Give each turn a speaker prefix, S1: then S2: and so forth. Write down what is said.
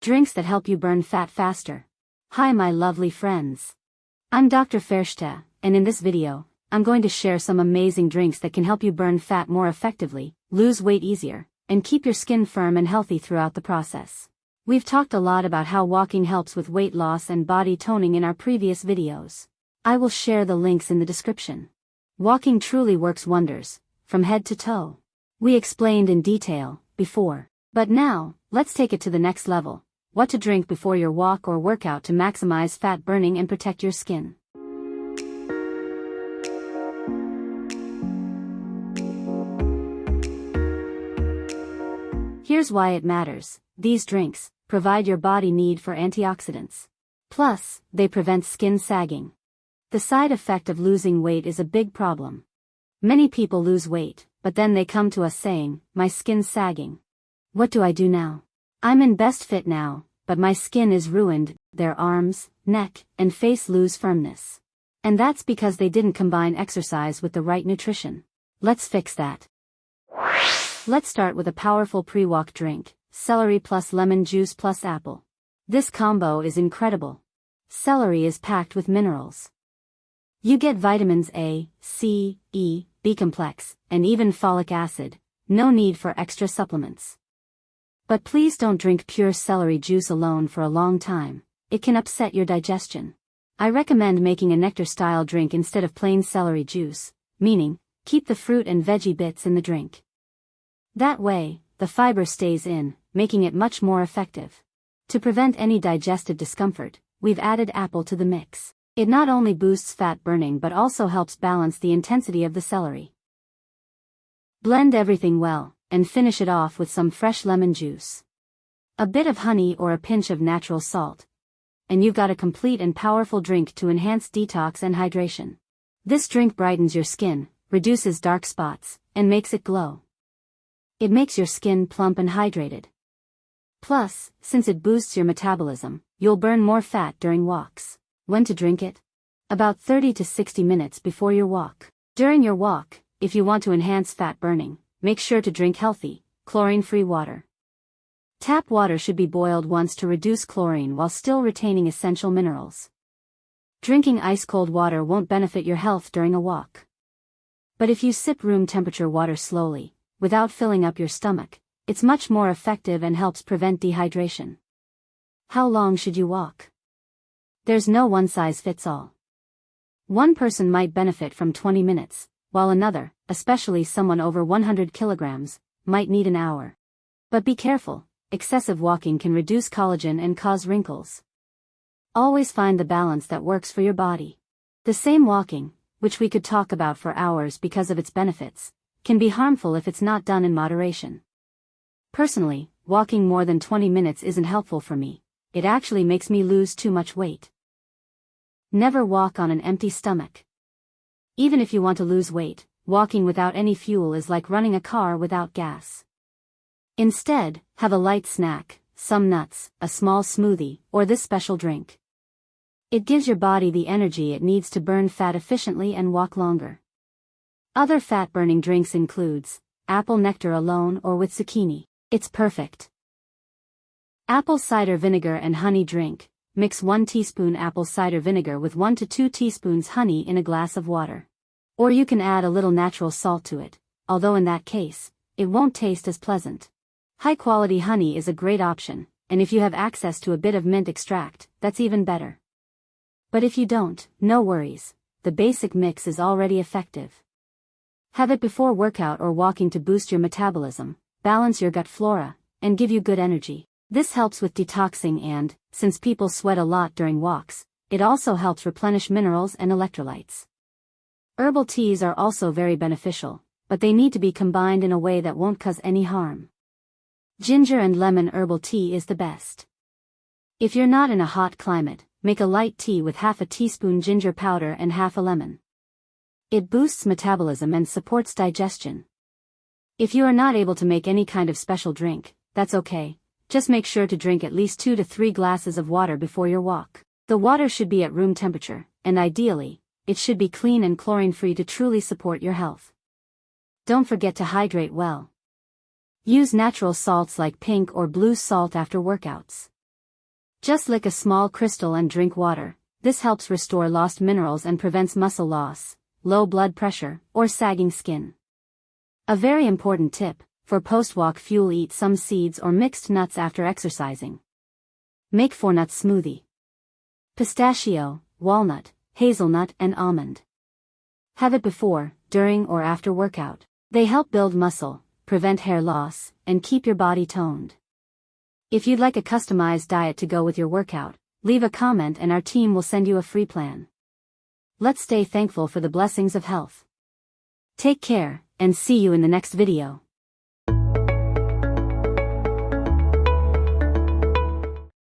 S1: Drinks that help you burn fat faster. Hi my lovely friends. I'm Dr. Fershta, and in this video, I'm going to share some amazing drinks that can help you burn fat more effectively, lose weight easier, and keep your skin firm and healthy throughout the process. We've talked a lot about how walking helps with weight loss and body toning in our previous videos. I will share the links in the description. Walking truly works wonders, from head to toe. We explained in detail before. But now, let's take it to the next level. What to drink before your walk or workout to maximize fat burning and protect your skin. Here's why it matters. These drinks provide your body need for antioxidants. Plus, they prevent skin sagging. The side effect of losing weight is a big problem. Many people lose weight, but then they come to us saying, "My skin's sagging. What do I do now? I'm in best fit now, but my skin is ruined." Their arms, neck, and face lose firmness. And that's because they didn't combine exercise with the right nutrition. Let's fix that. Let's start with a powerful pre-walk drink, celery plus lemon juice plus apple. This combo is incredible. Celery is packed with minerals. You get vitamins A, C, E, B complex, and even folic acid. No need for extra supplements. But please don't drink pure celery juice alone for a long time. It can upset your digestion. I recommend making a nectar-style drink instead of plain celery juice, meaning, keep the fruit and veggie bits in the drink. That way, the fiber stays in, making it much more effective. To prevent any digestive discomfort, we've added apple to the mix. It not only boosts fat burning but also helps balance the intensity of the celery. Blend everything well, and finish it off with some fresh lemon juice. A bit of honey or a pinch of natural salt. And you've got a complete and powerful drink to enhance detox and hydration. This drink brightens your skin, reduces dark spots, and makes it glow. It makes your skin plump and hydrated. Plus, since it boosts your metabolism, you'll burn more fat during walks. When to drink it? About 30 to 60 minutes before your walk. During your walk, if you want to enhance fat burning, make sure to drink healthy, chlorine-free water. Tap water should be boiled once to reduce chlorine while still retaining essential minerals. Drinking ice-cold water won't benefit your health during a walk. But if you sip room temperature water slowly, without filling up your stomach, it's much more effective and helps prevent dehydration. How long should you walk? There's no one-size-fits-all. One person might benefit from 20 minutes, while another, especially someone over 100 kilograms, might need an hour. But be careful, excessive walking can reduce collagen and cause wrinkles. Always find the balance that works for your body. The same walking, which we could talk about for hours because of its benefits, can be harmful if it's not done in moderation. Personally, walking more than 20 minutes isn't helpful for me. It actually makes me lose too much weight. Never walk on an empty stomach. Even if you want to lose weight, walking without any fuel is like running a car without gas. Instead, have a light snack, some nuts, a small smoothie, or this special drink. It gives your body the energy it needs to burn fat efficiently and walk longer. Other fat-burning drinks includes apple nectar alone or with zucchini. It's perfect. Apple cider vinegar and honey drink. Mix 1 teaspoon apple cider vinegar with 1 to 2 teaspoons honey in a glass of water. Or you can add a little natural salt to it, although in that case, it won't taste as pleasant. High-quality honey is a great option, and if you have access to a bit of mint extract, that's even better. But if you don't, no worries, the basic mix is already effective. Have it before workout or walking to boost your metabolism, balance your gut flora, and give you good energy. This helps with detoxing and, since people sweat a lot during walks, it also helps replenish minerals and electrolytes. Herbal teas are also very beneficial, but they need to be combined in a way that won't cause any harm. Ginger and lemon herbal tea is the best. If you're not in a hot climate, make a light tea with half a teaspoon ginger powder and half a lemon. It boosts metabolism and supports digestion. If you are not able to make any kind of special drink, that's okay. Just make sure to drink at least 2 to 3 glasses of water before your walk. The water should be at room temperature, and ideally, it should be clean and chlorine-free to truly support your health. Don't forget to hydrate well. Use natural salts like pink or blue salt after workouts. Just lick a small crystal and drink water. This helps restore lost minerals and prevents muscle loss, low blood pressure, or sagging skin. A very important tip, for post-walk fuel: eat some seeds or mixed nuts after exercising. Make 4-nut smoothie. Pistachio, walnut, hazelnut and almond. Have it before, during or after workout. They help build muscle, prevent hair loss, and keep your body toned. If you'd like a customized diet to go with your workout, leave a comment and our team will send you a free plan. Let's stay thankful for the blessings of health. Take care, and see you in the next video.